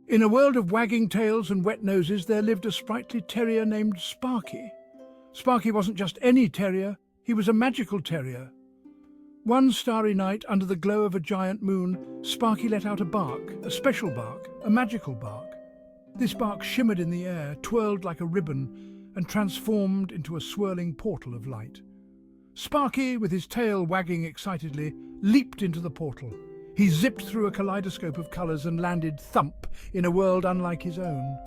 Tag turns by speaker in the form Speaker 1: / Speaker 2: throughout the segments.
Speaker 1: In a world of wagging tails and wet noses, there lived a sprightly terrier named Sparky. Sparky wasn't just any terrier, he was a magical terrier. One starry night, under the glow of a giant moon, Sparky let out a bark, a special bark, a magical bark. This bark shimmered in the air, twirled like a ribbon, and transformed into a swirling portal of light. Sparky, with his tail wagging excitedly, leaped into the portal. He zipped through a kaleidoscope of colours and landed thump in a world unlike his own.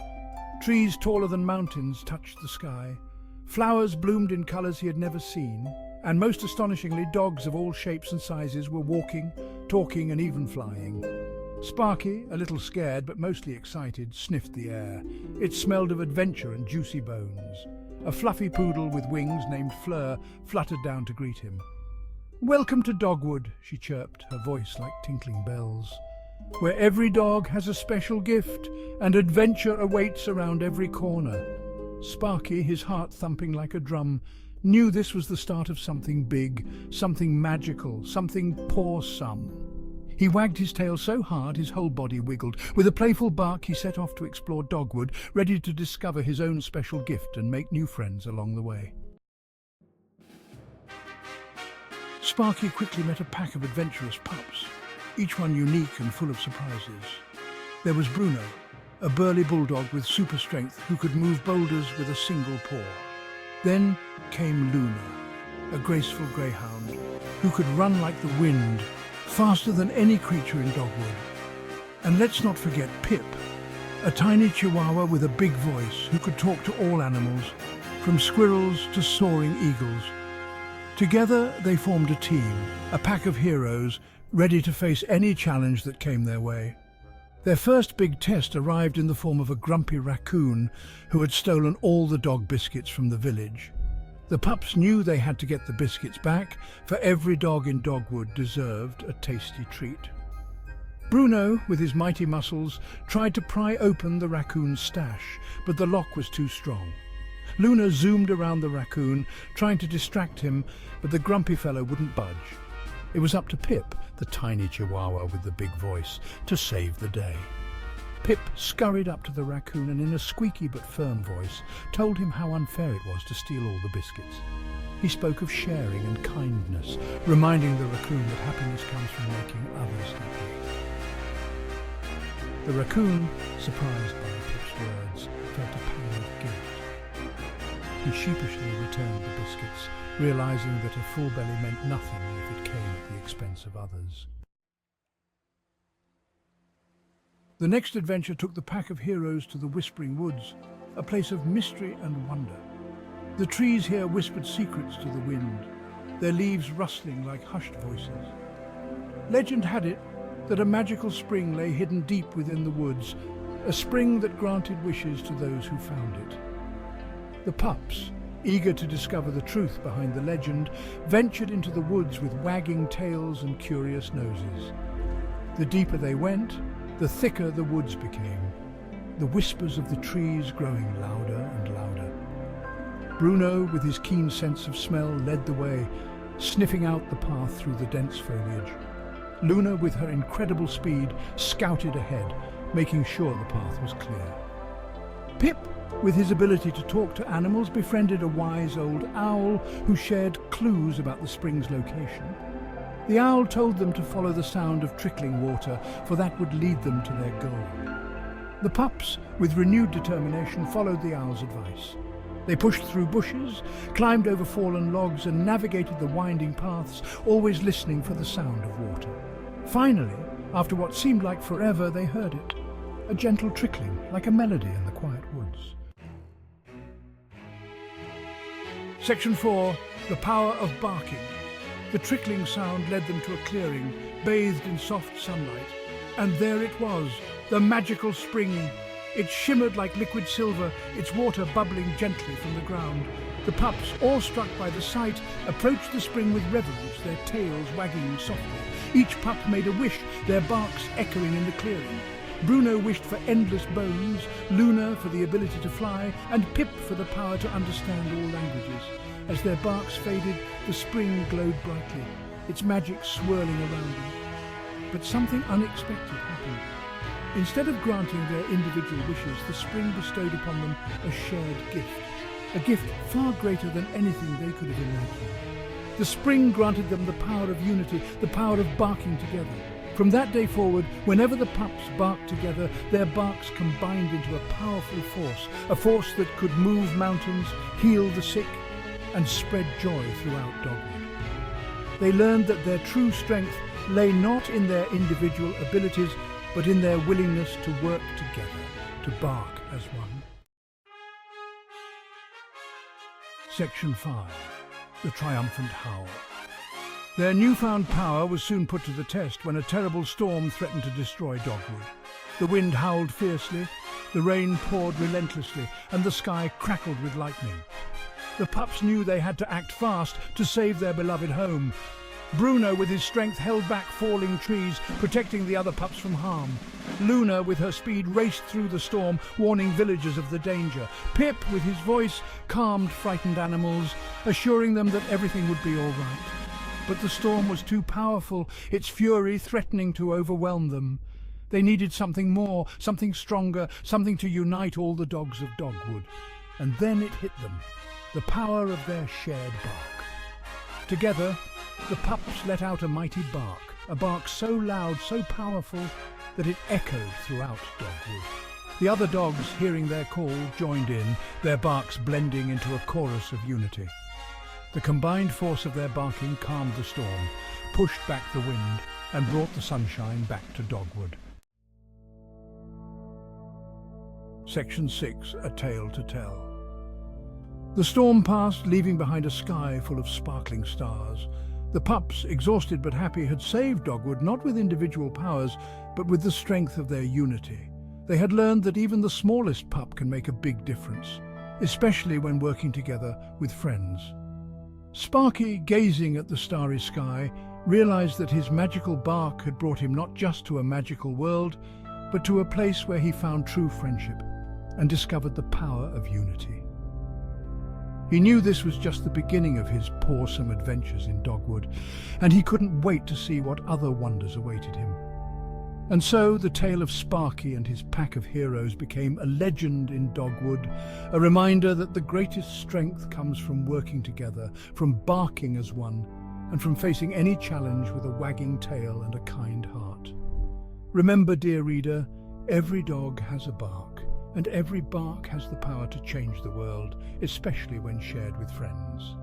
Speaker 1: Trees taller than mountains touched the sky. Flowers bloomed in colours he had never seen, and most astonishingly, dogs of all shapes and sizes were walking, talking and even flying. Sparky, a little scared but mostly excited, sniffed the air. It smelled of adventure and juicy bones. A fluffy poodle with wings named Fleur fluttered down to greet him. "Welcome to Dogwood," she chirped, her voice like tinkling bells, "where every dog has a special gift and adventure awaits around every corner." Sparky, his heart thumping like a drum, knew this was the start of something big, something magical, something pawsome. He wagged his tail so hard his whole body wiggled. With a playful bark he set off to explore Dogwood, ready to discover his own special gift and make new friends along the way. Sparky quickly met a pack of adventurous pups, each one unique and full of surprises. There was Bruno, a burly bulldog with super strength who could move boulders with a single paw. Then came Luna, a graceful greyhound who could run like the wind, faster than any creature in Dogwood. And let's not forget Pip, a tiny chihuahua with a big voice who could talk to all animals, from squirrels to soaring eagles. Together they formed a team, a pack of heroes, ready to face any challenge that came their way. Their first big test arrived in the form of a grumpy raccoon who had stolen all the dog biscuits from the village. The pups knew they had to get the biscuits back, for every dog in Dogwood deserved a tasty treat. Bruno, with his mighty muscles, tried to pry open the raccoon's stash, but the lock was too strong. Luna zoomed around the raccoon, trying to distract him, but the grumpy fellow wouldn't budge. It was up to Pip, the tiny chihuahua with the big voice, to save the day. Pip scurried up to the raccoon and in a squeaky but firm voice told him how unfair it was to steal all the biscuits. He spoke of sharing and kindness, reminding the raccoon that happiness comes from making others happy. The raccoon, surprised by Pip's words, felt a pang of guilt. He sheepishly returned the biscuits, realizing that a full belly meant nothing if it came at the expense of others. The next adventure took the pack of heroes to the Whispering Woods, a place of mystery and wonder. The trees here whispered secrets to the wind, their leaves rustling like hushed voices. Legend had it that a magical spring lay hidden deep within the woods, a spring that granted wishes to those who found it. The pups, eager to discover the truth behind the legend, ventured into the woods with wagging tails and curious noses. The deeper they went, the thicker the woods became, the whispers of the trees growing louder and louder. Bruno, with his keen sense of smell, led the way, sniffing out the path through the dense foliage. Luna, with her incredible speed, scouted ahead, making sure the path was clear. Pip, with his ability to talk to animals, befriended a wise old owl who shared clues about the spring's location. The owl told them to follow the sound of trickling water, for that would lead them to their goal. The pups, with renewed determination, followed the owl's advice. They pushed through bushes, climbed over fallen logs, and navigated the winding paths, always listening for the sound of water. Finally, after what seemed like forever, they heard it, a gentle trickling, like a melody in the quiet woods. Section 4. The Power of Barking. The trickling sound led them to a clearing, bathed in soft sunlight. And there it was, the magical spring. It shimmered like liquid silver, its water bubbling gently from the ground. The pups, awestruck by the sight, approached the spring with reverence, their tails wagging softly. Each pup made a wish, their barks echoing in the clearing. Bruno wished for endless bones, Luna for the ability to fly, and Pip for the power to understand all languages. As their barks faded, the spring glowed brightly, its magic swirling around them. But something unexpected happened. Instead of granting their individual wishes, the spring bestowed upon them a shared gift, a gift far greater than anything they could have imagined. The spring granted them the power of unity, the power of barking together. From that day forward, whenever the pups barked together, their barks combined into a powerful force, a force that could move mountains, heal the sick, and spread joy throughout Dogwood. They learned that their true strength lay not in their individual abilities, but in their willingness to work together, to bark as one. Section 5. The Triumphant Howl. Their newfound power was soon put to the test when a terrible storm threatened to destroy Dogwood. The wind howled fiercely, the rain poured relentlessly, and the sky crackled with lightning. The pups knew they had to act fast to save their beloved home. Bruno, with his strength, held back falling trees, protecting the other pups from harm. Luna, with her speed, raced through the storm, warning villagers of the danger. Pip, with his voice, calmed frightened animals, assuring them that everything would be all right. But the storm was too powerful, its fury threatening to overwhelm them. They needed something more, something stronger, something to unite all the dogs of Dogwood. And then it hit them, the power of their shared bark. Together, the pups let out a mighty bark, a bark so loud, so powerful, that it echoed throughout Dogwood. The other dogs, hearing their call, joined in, their barks blending into a chorus of unity. The combined force of their barking calmed the storm, pushed back the wind, and brought the sunshine back to Dogwood. Section 6. A Tale to Tell. The storm passed, leaving behind a sky full of sparkling stars. The pups, exhausted but happy, had saved Dogwood not with individual powers, but with the strength of their unity. They had learned that even the smallest pup can make a big difference, especially when working together with friends. Sparky, gazing at the starry sky, realized that his magical bark had brought him not just to a magical world, but to a place where he found true friendship and discovered the power of unity. He knew this was just the beginning of his pawsome adventures in Dogwood, and he couldn't wait to see what other wonders awaited him. And so the tale of Sparky and his pack of heroes became a legend in Dogwood, a reminder that the greatest strength comes from working together, from barking as one, and from facing any challenge with a wagging tail and a kind heart. Remember, dear reader, every dog has a bark, and every bark has the power to change the world, especially when shared with friends.